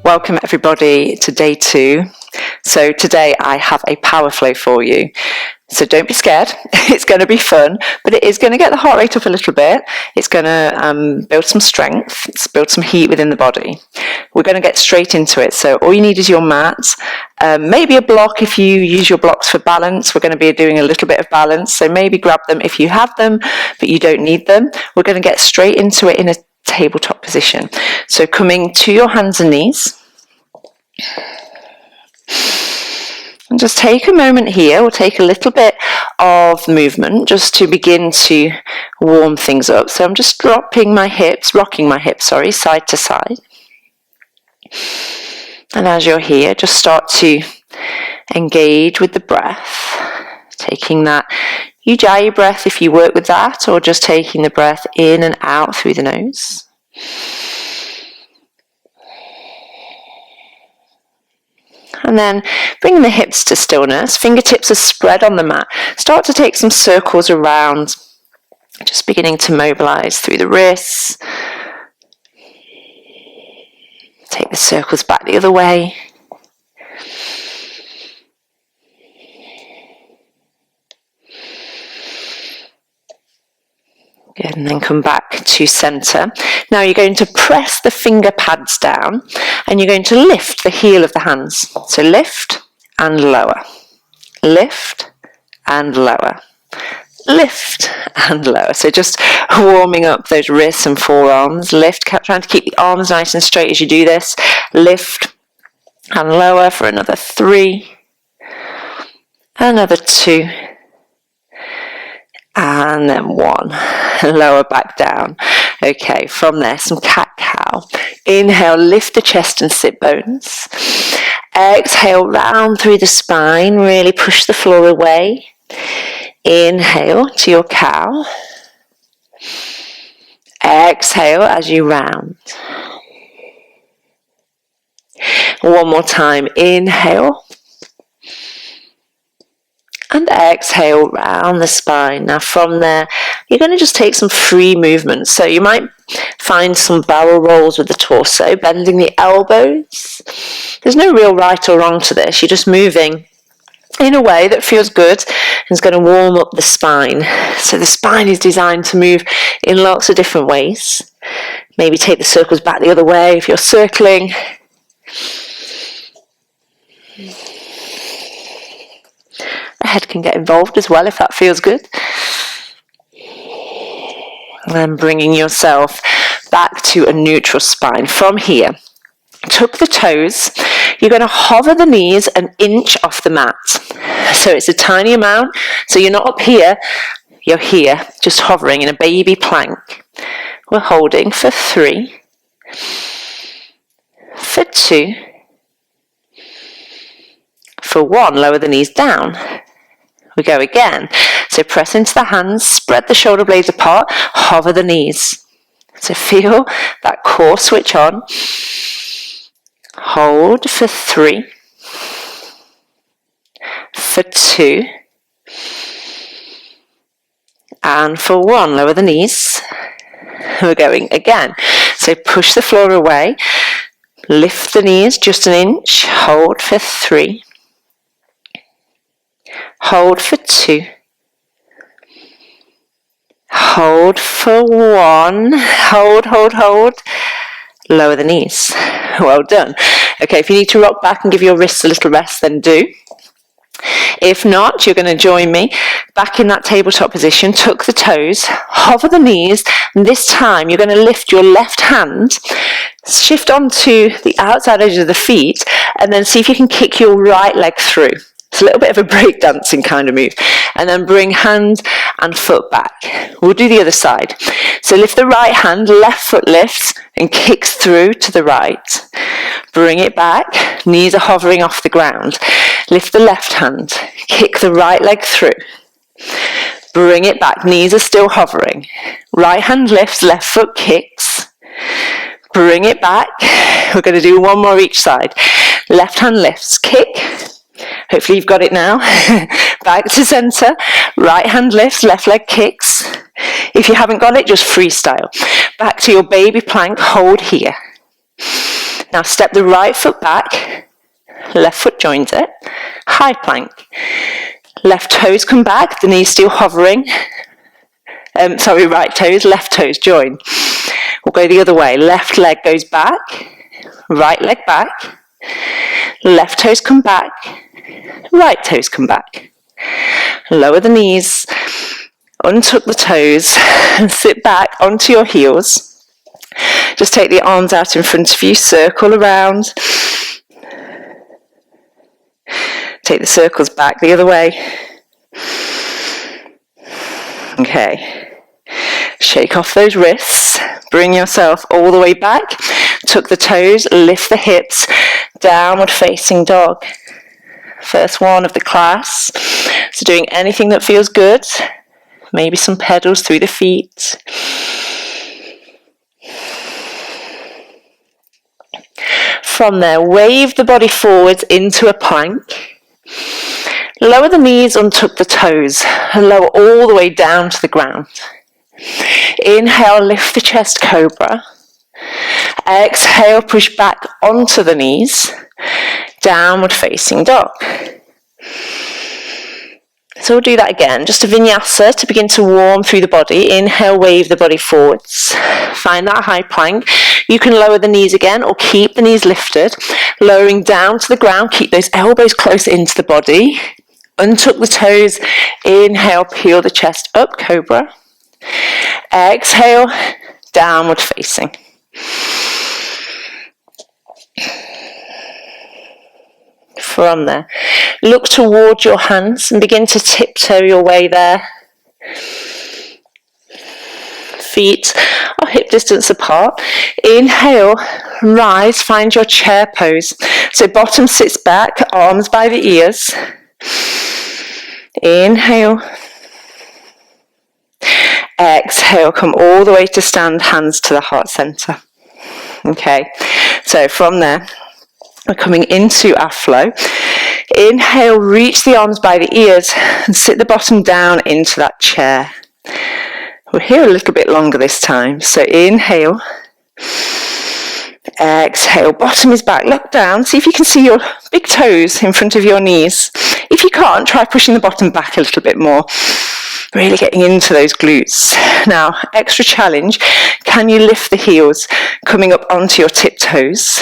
Welcome everybody to day 2. So today I have a power flow for you. So don't be scared, it's going to be fun, but it is going to get the heart rate up a little bit. It's going to build some strength, build some heat within the body. We're going to get straight into it. So all you need is your mat, maybe a block if you use your blocks for balance. We're going to be doing a little bit of balance, so maybe grab them if you have them, but you don't need them. We're going to get straight into it in a tabletop position. So coming to your hands and knees. And just take a moment here, we'll take a little bit of movement just to begin to warm things up. So I'm just rocking my hips, side to side. And as you're here, just start to engage with the breath, taking that Ujjayi breath if you work with that, or just taking the breath in and out through the nose. And then bringing the hips to stillness, fingertips are spread on the mat. Start to take some circles around, just beginning to mobilize through the wrists. Take the circles back the other way. Good, and then come back to center. Now you're going to press the finger pads down and you're going to lift the heel of the hands. So lift and lower, lift and lower, lift and lower. So just warming up those wrists and forearms. Lift, trying to keep the arms nice and straight as you do this. Lift and lower for another 3, another 2, and then 1. Lower back down. Okay, from there, some cat-cow. Inhale, lift the chest and sit bones. Exhale, round through the spine, really push the floor away. Inhale to your cow. Exhale as you round. One more time, inhale. And exhale round the spine. Now from there, you're going to just take some free movements. So you might find some barrel rolls with the torso, bending the elbows. There's no real right or wrong to this. You're just moving in a way that feels good and is going to warm up the spine. So the spine is designed to move in lots of different ways. Maybe take the circles back the other way if you're circling. The head can get involved as well if that feels good. And then bringing yourself back to a neutral spine. From here, tuck the toes. You're going to hover the knees an inch off the mat. So it's a tiny amount. So you're not up here, you're here, just hovering in a baby plank. We're holding for 3, for 2, for 1. Lower the knees down. We go again. So press into the hands, spread the shoulder blades apart, hover the knees. So feel that core switch on. Hold for 3, for 2, and for 1. Lower the knees. We're going again. So push the floor away, lift the knees just an inch, hold for 3, hold for 2, hold for 1, hold, lower the knees. Well done. Okay, if you need to rock back and give your wrists a little rest, then do. If not, you're going to join me back in that tabletop position, tuck the toes, hover the knees, and this time you're going to lift your left hand, shift onto the outside edge of the feet, and then see if you can kick your right leg through. It's a little bit of a breakdancing kind of move. And then bring hand and foot back. We'll do the other side. So lift the right hand, left foot lifts and kicks through to the right. Bring it back, knees are hovering off the ground. Lift the left hand, kick the right leg through. Bring it back, knees are still hovering. Right hand lifts, left foot kicks. Bring it back. We're going to do 1 more each side. Left hand lifts, kick. Hopefully you've got it now. Back to center. Right hand lifts, left leg kicks. If you haven't got it, just freestyle. Back to your baby plank, hold here. Now step the right foot back, left foot joins it, high plank. Left toes come back, the knees still hovering. Right toes, left toes join. We'll go the other way. Left leg goes back, right leg back, left toes come back, right toes come back. Lower the knees, untuck the toes, and sit back onto your heels. Just take the arms out in front of you, circle around. Take the circles back the other way. Okay. Shake off those wrists. Bring yourself all the way back. Tuck the toes, lift the hips. Downward facing dog. First one of the class. So doing anything that feels good. Maybe some pedals through the feet. From there, wave the body forwards into a plank. Lower the knees, untuck the toes, and lower all the way down to the ground. Inhale, lift the chest, cobra. Exhale, push back onto the knees. Downward facing dog. So we'll do that again, just a vinyasa to begin to warm through the body. Inhale, wave the body forwards. Find that high plank. You can lower the knees again or keep the knees lifted. Lowering down to the ground, keep those elbows close into the body. Untuck the toes. Inhale, peel the chest up, cobra. Exhale, downward facing. From there, look towards your hands and begin to tiptoe your way there. Feet are hip distance apart. Inhale, rise, find your chair pose. So bottom sits back, arms by the ears. Inhale. Exhale, come all the way to stand, hands to the heart center. Okay, so from there, we're coming into our flow. Inhale, reach the arms by the ears and sit the bottom down into that chair. We're here a little bit longer this time. So inhale, exhale, bottom is back, look down, see if you can see your big toes in front of your knees. If you can't, try pushing the bottom back a little bit more. Really getting into those glutes. Now, extra challenge, can you lift the heels coming up onto your tiptoes?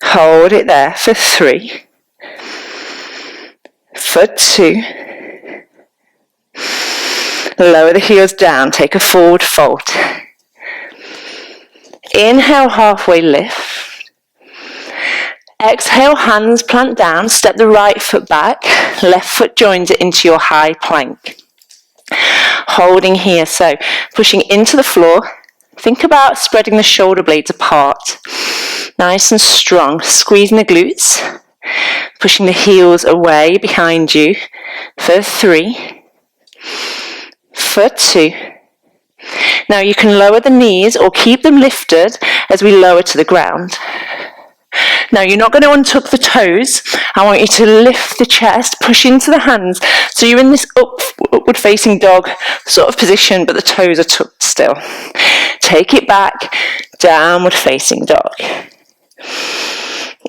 Hold it there for 3, for 2. Lower the heels down, take a forward fold. Inhale, halfway lift. Exhale, hands plant down, step the right foot back, left foot joins it into your high plank. Holding here, so pushing into the floor. Think about spreading the shoulder blades apart. Nice and strong, squeezing the glutes, pushing the heels away behind you for 3, for 2. Now you can lower the knees or keep them lifted as we lower to the ground. Now you're not going to untuck the toes. I want you to lift the chest, push into the hands. So you're in this upward facing dog sort of position, but the toes are tucked still. Take it back, downward facing dog.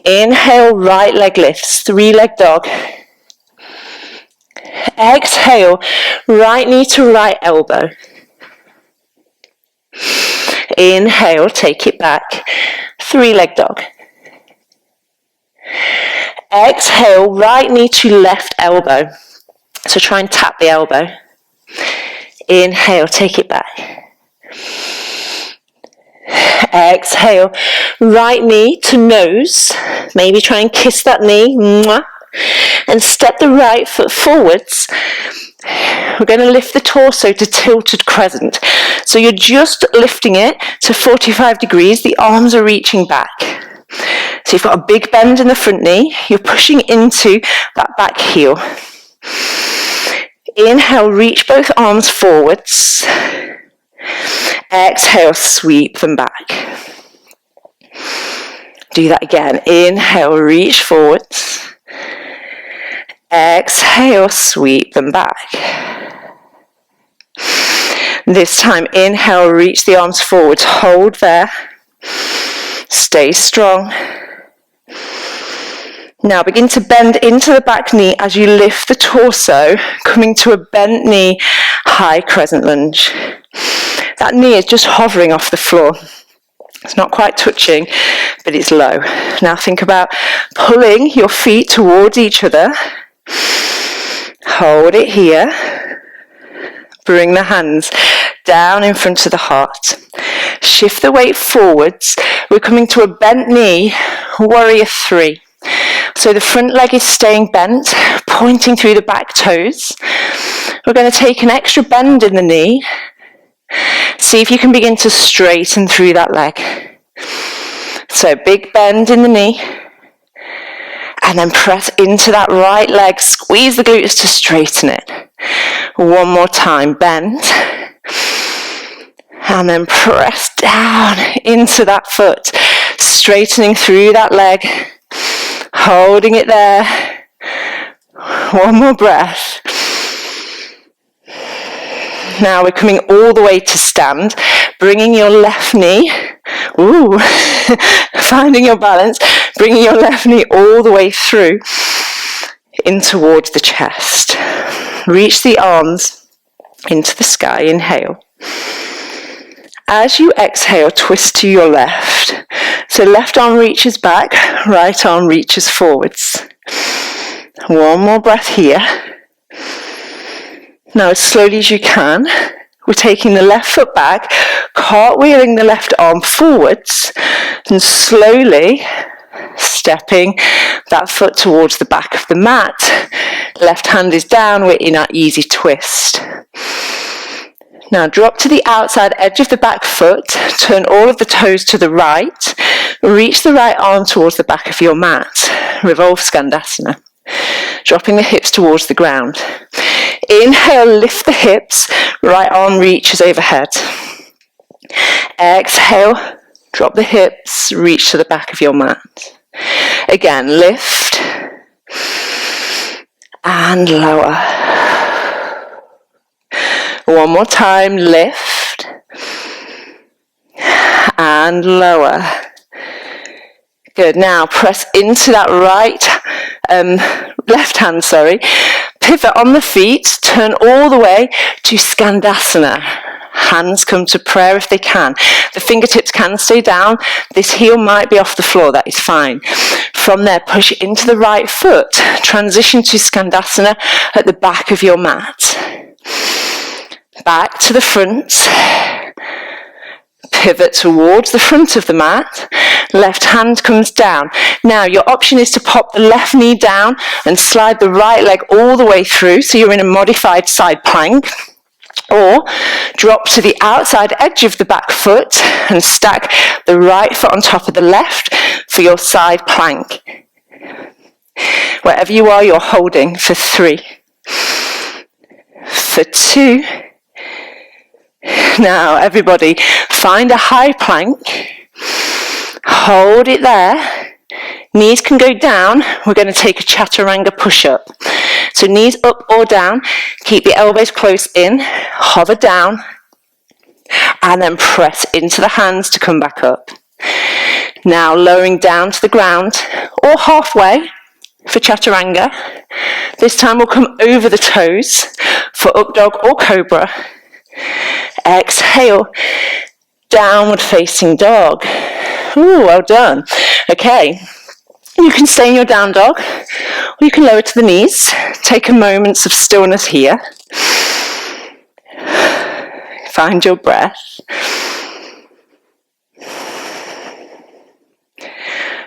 Inhale, right leg lifts, 3-leg dog. Exhale, right knee to right elbow. Inhale, take it back, 3-leg dog. Exhale, right knee to left elbow. So try and tap the elbow. Inhale, take it back. Exhale, right knee to nose. Maybe try and kiss that knee. And step the right foot forwards. We're going to lift the torso to tilted crescent. So you're just lifting it to 45 degrees. The arms are reaching back. So you've got a big bend in the front knee. You're pushing into that back heel. Inhale, reach both arms forwards. Exhale, sweep them back. Do that again. Inhale, reach forwards. Exhale, sweep them back. This time, inhale, reach the arms forwards. Hold there. Stay strong. Now begin to bend into the back knee as you lift the torso, coming to a bent knee, high crescent lunge. That knee is just hovering off the floor. It's not quite touching, but it's low. Now think about pulling your feet towards each other. Hold it here. Bring the hands down in front of the heart. Shift the weight forwards. We're coming to a bent knee, warrior 3. So the front leg is staying bent, pointing through the back toes. We're going to take an extra bend in the knee. See if you can begin to straighten through that leg. So big bend in the knee. And then press into that right leg. Squeeze the glutes to straighten it. One more time, bend. And then press down into that foot. Straightening through that leg. Holding it there. One more breath. Now we're coming all the way to stand, bringing your left knee, finding your balance, bringing your left knee all the way through in towards the chest. Reach the arms into the sky, inhale. As you exhale, twist to your left. So left arm reaches back, right arm reaches forwards. One more breath here. Now as slowly as you can, we're taking the left foot back, cartwheeling the left arm forwards, and slowly stepping that foot towards the back of the mat. Left hand is down, we're in our easy twist. Now drop to the outside edge of the back foot, turn all of the toes to the right, reach the right arm towards the back of your mat, revolve Skandasana, dropping the hips towards the ground. Inhale, lift the hips, right arm reaches overhead. Exhale, drop the hips, reach to the back of your mat. Again, lift and lower. One more time, lift and lower. Good, now press into that left hand, pivot on the feet, turn all the way to Skandasana. Hands come to prayer if they can. The fingertips can stay down. This heel might be off the floor, that is fine. From there, push into the right foot. Transition to Skandasana at the back of your mat. Back to the front. Pivot towards the front of the mat. Left hand comes down. Now your option is to pop the left knee down and slide the right leg all the way through, so you're in a modified side plank. Or drop to the outside edge of the back foot and stack the right foot on top of the left for your side plank. Wherever you are, you're holding for 3, for 2. Now everybody, find a high plank, hold it there, knees can go down. We're going to take a chaturanga push-up. So knees up or down, keep the elbows close in, hover down, and then press into the hands to come back up. Now lowering down to the ground, or halfway for chaturanga. This time we'll come over the toes for up dog or cobra. Exhale, downward facing dog. Ooh, well done. Okay, you can stay in your down dog, or you can lower to the knees. Take a moment of stillness here. Find your breath.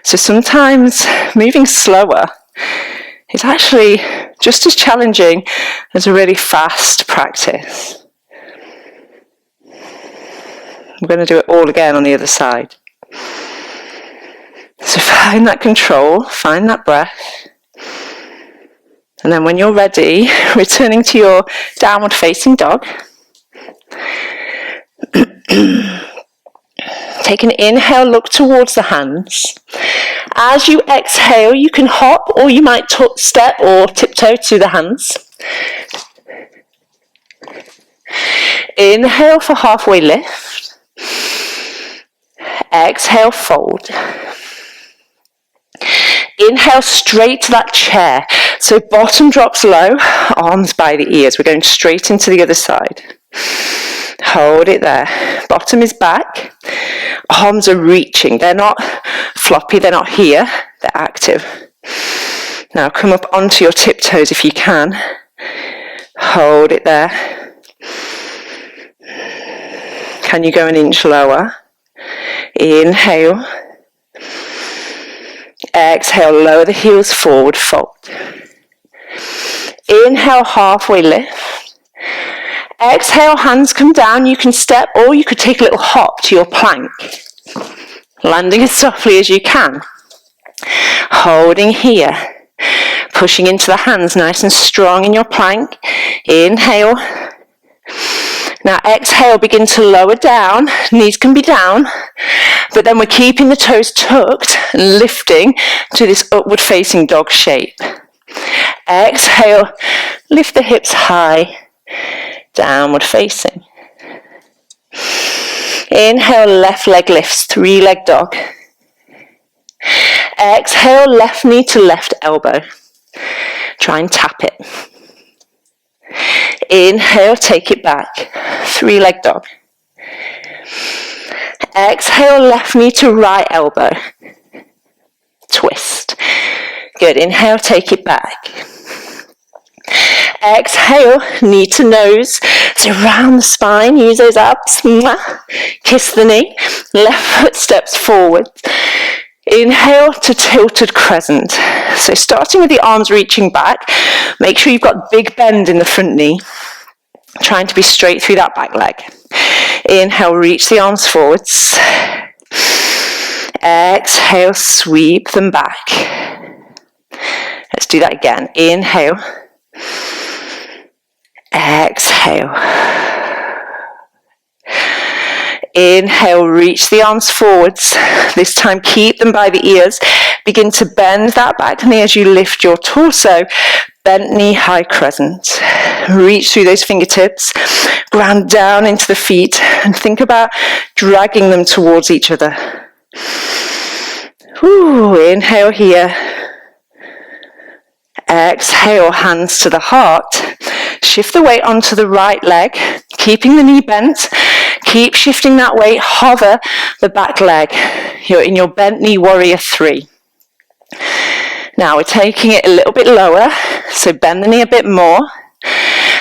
So sometimes moving slower is actually just as challenging as a really fast practice. I'm going to do it all again on the other side. So find that control, find that breath. And then when you're ready, returning to your downward facing dog. Take an inhale, look towards the hands. As you exhale, you can hop, or you might step or tiptoe to the hands. Inhale for halfway lift. Exhale, fold. Inhale straight to that chair. So bottom drops low, arms by the ears. We're going straight into the other side. Hold it there. Bottom is back. Arms are reaching. They're not floppy, they're not here, they're active. Now come up onto your tiptoes if you can. Hold it there. Can you go an inch lower? Inhale. Exhale, lower the heels forward, fold. Inhale, halfway lift. Exhale, hands come down. You can step or you could take a little hop to your plank. Landing as softly as you can. Holding here. Pushing into the hands nice and strong in your plank. Inhale. Now exhale, begin to lower down. Knees can be down. But then we're keeping the toes tucked and lifting to this upward facing dog shape. Exhale, lift the hips high, downward facing. Inhale, left leg lifts, 3-leg dog. Exhale, left knee to left elbow. Try and tap it. Inhale, take it back, 3-leg dog. Exhale, left knee to right elbow. Twist. Good, inhale, take it back. Exhale, knee to nose. So round the spine, use those abs. Kiss the knee. Left foot steps forward. Inhale to tilted crescent. So starting with the arms reaching back, make sure you've got big bend in the front knee. Trying to be straight through that back leg. Inhale, reach the arms forwards. Exhale, sweep them back. Let's do that again. Inhale. Exhale. Inhale, reach the arms forwards. This time keep them by the ears. Begin to bend that back knee as you lift your torso. Bent knee, high crescent. Reach through those fingertips. Ground down into the feet and think about dragging them towards each other. Inhale here. Exhale, hands to the heart. Shift the weight onto the right leg, keeping the knee bent. Keep shifting that weight, hover the back leg. You're in your bent knee warrior 3. Now we're taking it a little bit lower, so bend the knee a bit more,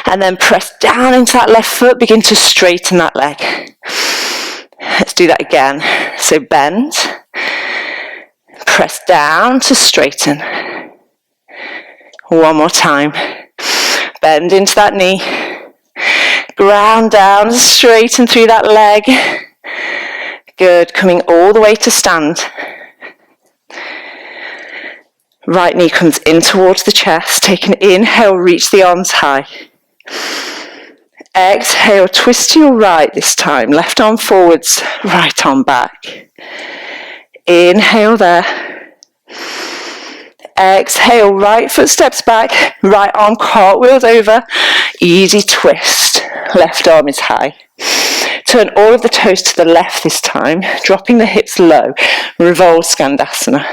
and then press down into that left foot, begin to straighten that leg. Let's do that again. So bend, press down to straighten. One more time. Bend into that knee. Ground down, straighten through that leg. Good, coming all the way to stand. Right knee comes in towards the chest. Take an inhale, reach the arms high. Exhale, twist to your right this time. Left arm forwards, right arm back. Inhale there. Exhale, right foot steps back, right arm cartwheels over, easy twist, left arm is high. Turn all of the toes to the left this time, dropping the hips low, revolve Skandasana.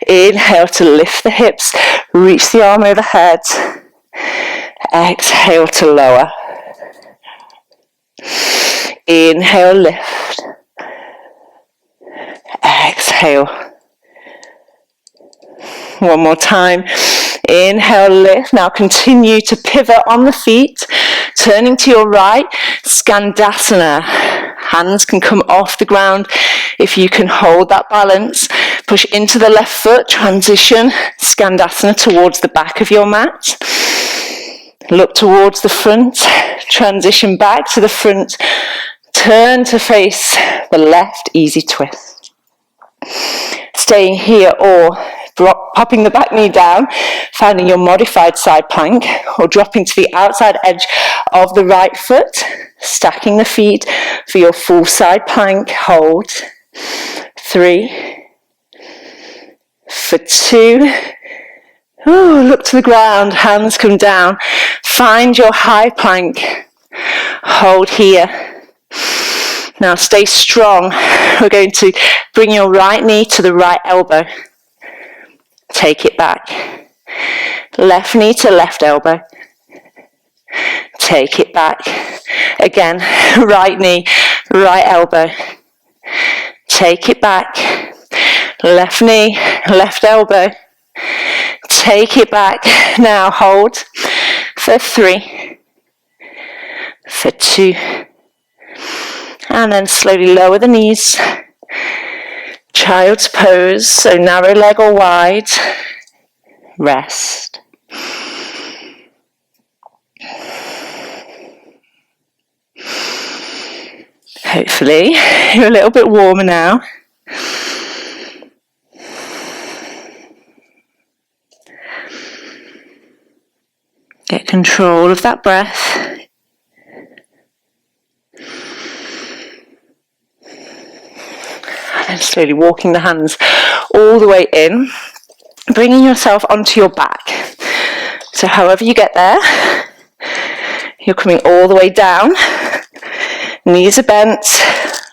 Inhale to lift the hips, reach the arm overhead. Exhale to lower. Inhale, lift. Exhale. One more time. Inhale, lift. Now continue to pivot on the feet, turning to your right. Skandasana. Hands can come off the ground if you can hold that balance. Push into the left foot, transition Skandasana towards the back of your mat. Look towards the front, transition back to the front. Turn to face the left, easy twist. Staying here or popping the back knee down, finding your modified side plank, or dropping to the outside edge of the right foot, stacking the feet for your full side plank. Hold. 3. For 2. Look to the ground, hands come down. Find your high plank. Hold here. Now stay strong. We're going to bring your right knee to the right elbow. Take it back. Left knee to left elbow. Take it back. Again, right knee, right elbow. Take it back. Left knee, left elbow. Take it back. Now hold for 3, for 2, and then slowly lower the knees. Child's pose, so narrow leg or wide. Rest. Hopefully you're a little bit warmer now. Get control of that breath. And then slowly walking the hands all the way in, bringing yourself onto your back. So however you get there, you're coming all the way down. Knees are bent,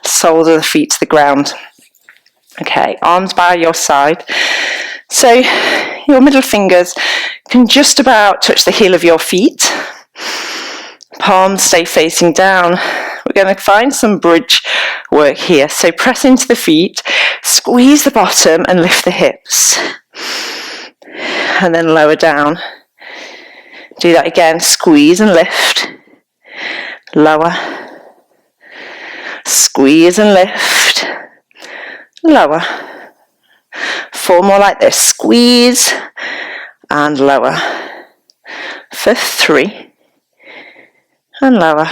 soles of the feet to the ground. Okay, arms by your side. So your middle fingers can just about touch the heel of your feet. Palms stay facing down. We're going to find some bridge work here. So press into the feet, squeeze the bottom and lift the hips. And then lower down. Do that again, squeeze and lift. Lower. Squeeze and lift. Lower. 4 more like this. Squeeze and lower. For 3. And lower.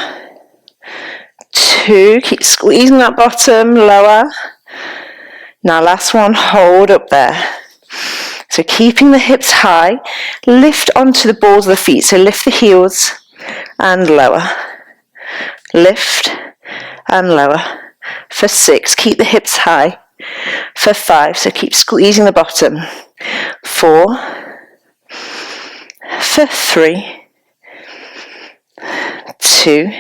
2. Keep squeezing that bottom. Lower. Now last one. Hold up there. So keeping the hips high. Lift onto the balls of the feet. So lift the heels and lower. Lift and lower. For 6, keep the hips high. For 5, so keep squeezing the bottom. 4, for 3, 2,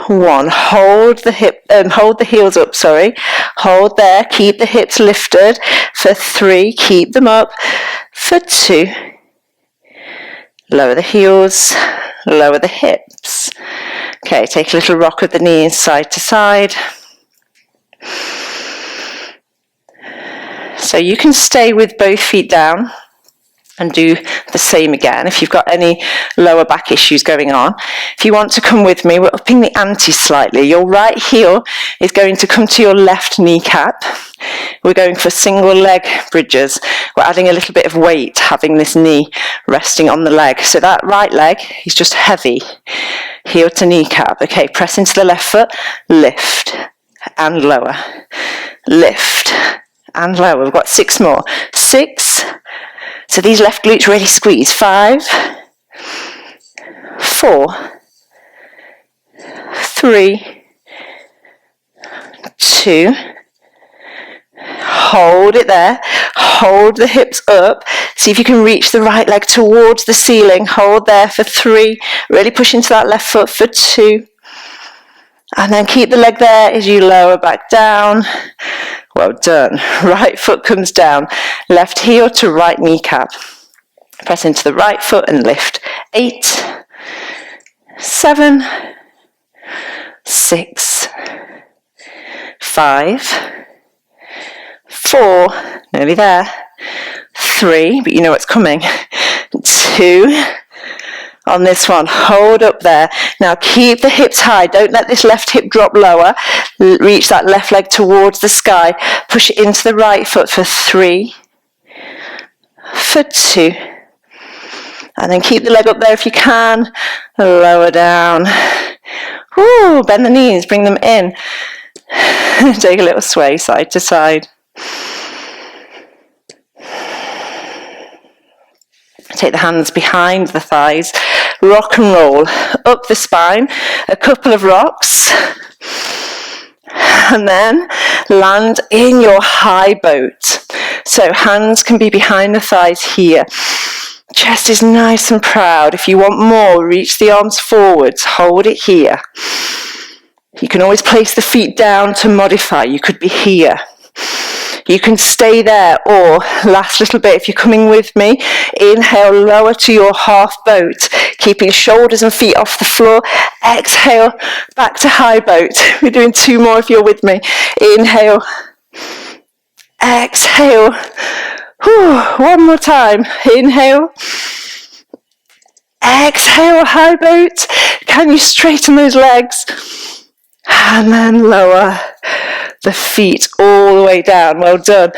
1. Hold the heels up, Hold there, keep the hips lifted. For 3, keep them up. For 2, lower the heels, lower the hips. Okay, take a little rock of the knees side to side. So you can stay with both feet down and do the same again if you've got any lower back issues going on. If you want to come with me, we're upping the ante slightly. Your right heel is going to come to your left kneecap. We're going for single leg bridges. We're adding a little bit of weight, having this knee resting on the leg. So that right leg is just heavy, heel to kneecap. Okay, press into the left foot, lift and lower, lift and lower. We've got 6 more. 6. So these left glutes really squeeze. 5, 4, 3, 2. Hold it there. Hold the hips up. See if you can reach the right leg towards the ceiling. Hold there for 3. Really push into that left foot for 2. And then keep the leg there as you lower back down. Well done. Right foot comes down. Left heel to right kneecap. Press into the right foot and lift. 8, 7, 6, 5, 4, nearly there. 3, but you know what's coming. 2. On this one, hold up there. Now keep the hips high. Don't let this left hip drop lower. Reach that left leg towards the sky. Push it into the right foot for 3, for 2. And then keep the leg up there if you can. Lower down. Woo, bend the knees, bring them in. Take a little sway side to side. Take the hands behind the thighs, rock and roll up the spine, a couple of rocks, and then land in your high boat. So hands can be behind the thighs here. Chest is nice and proud. If you want more, reach the arms forwards, hold it here. You can always place the feet down to modify. You could be here. You can stay there, or last little bit if you're coming with me, inhale, lower to your half boat, keeping shoulders and feet off the floor. Exhale, back to high boat. We're doing 2 more if you're with me. Inhale, exhale. Whew, 1 more time. Inhale, exhale, high boat. Can you straighten those legs? And then lower the feet all the way down. Well done.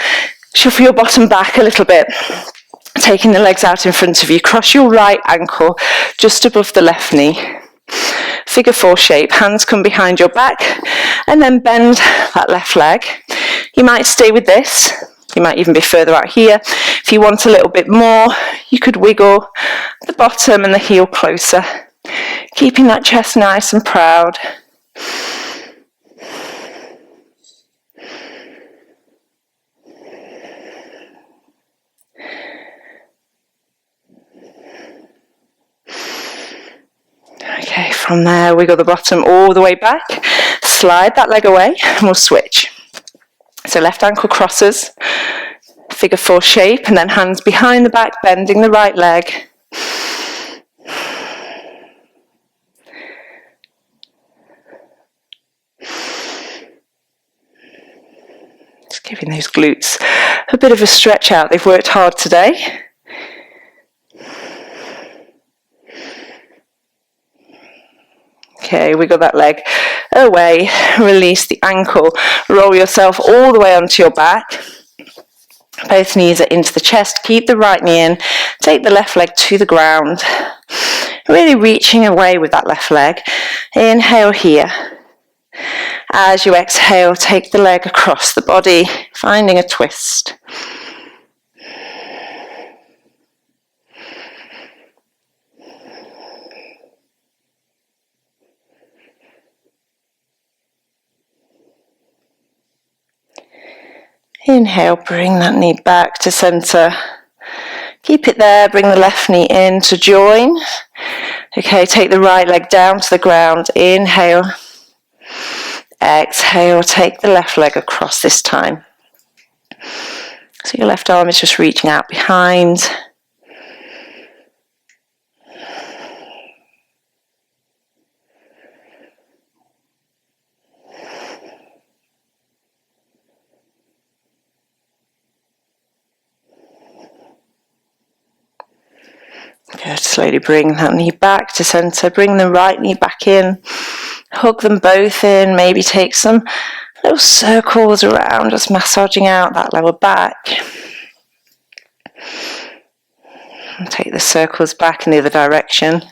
Shuffle your bottom back a little bit, taking the legs out in front of you. Cross your right ankle just above the left knee. Figure 4 shape. Hands come behind your back, and then bend that left leg. You might stay with this. You might even be further out here. If you want a little bit more, you could wiggle the bottom and the heel closer, keeping that chest nice and proud. Okay, from there, wiggle the bottom all the way back, slide that leg away, and we'll switch. So left ankle crosses, figure 4 shape, and then hands behind the back, bending the right leg. Just giving those glutes a bit of a stretch out. They've worked hard today. Okay, wiggle that leg away, release the ankle, roll yourself all the way onto your back. Both knees are into the chest, keep the right knee in, take the left leg to the ground, really reaching away with that left leg. Inhale here. As you exhale, take the leg across the body, finding a twist. Inhale, bring that knee back to center. Keep it there, bring the left knee in to join. Okay, take the right leg down to the ground. Inhale. Exhale, take the left leg across this time. So your left arm is just reaching out behind. Good, slowly bring that knee back to center, bring the right knee back in, hug them both in, maybe take some little circles around, just massaging out that lower back. And take the circles back in the other direction.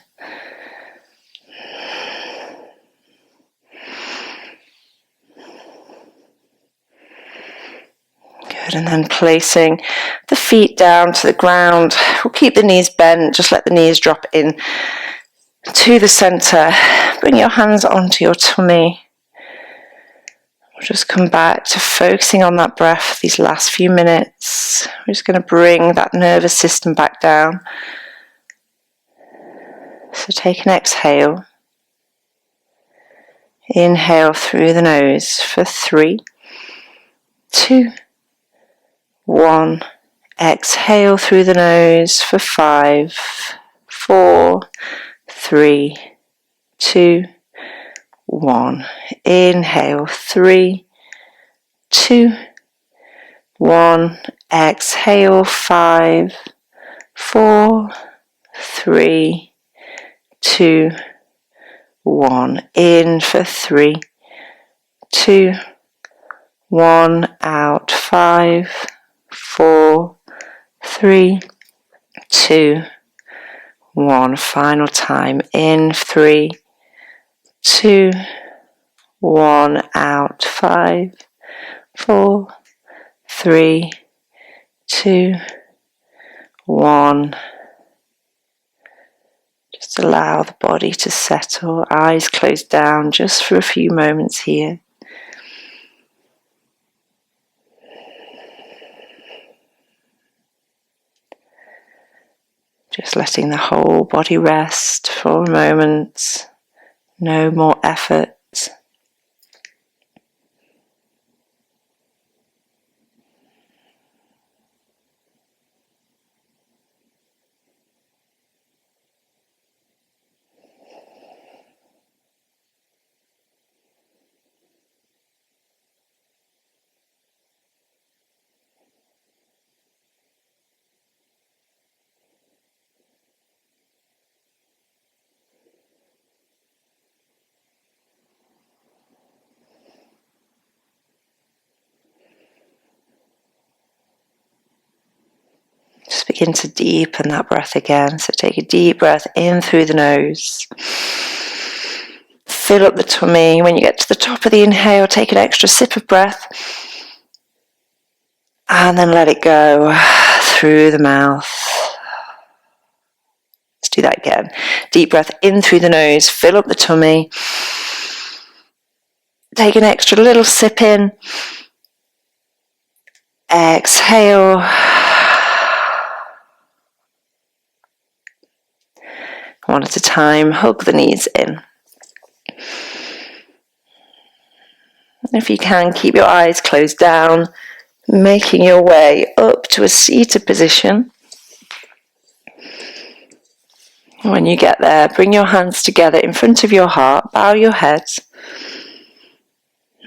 Good, and then placing the feet down to the ground. We'll keep the knees bent, just let the knees drop in to the center. Bring your hands onto your tummy. We'll just come back to focusing on that breath these last few minutes. We're just going to bring that nervous system back down. So take an exhale. Inhale through the nose for 3, 2, 1. Exhale through the nose for 5, 4, 3, 2, 1. Inhale, 3, 2, 1. Exhale, 5, 4, 3, 2, 1. In for 3, 2, 1. Out, 5, 4, 3, 2, 1. Final time. In 3, 2, 1. Out, 5, 4, 3, 2, 1. Just allow the body to settle, eyes closed down just for a few moments here. Just letting the whole body rest for a moment. No more effort. begin to deepen that breath again. So take a deep breath in through the nose. Fill up the tummy. When you get to the top of the inhale, take an extra sip of breath. And then let it go through the mouth. Let's do that again. Deep breath in through the nose. Fill up the tummy. Take an extra little sip in. Exhale. One at a time, hug the knees in. If you can, keep your eyes closed down, making your way up to a seated position. When you get there, bring your hands together in front of your heart, bow your head,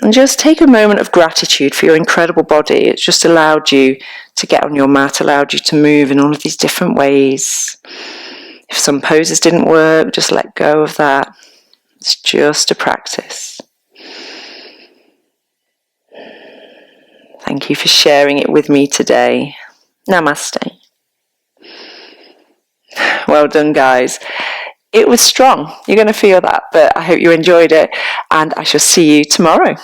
and just take a moment of gratitude for your incredible body. It's just allowed you to get on your mat, allowed you to move in all of these different ways. If some poses didn't work, just let go of that. It's just a practice. Thank you for sharing it with me today. Namaste. Well done, guys. It was strong. You're going to feel that, but I hope you enjoyed it, and I shall see you tomorrow.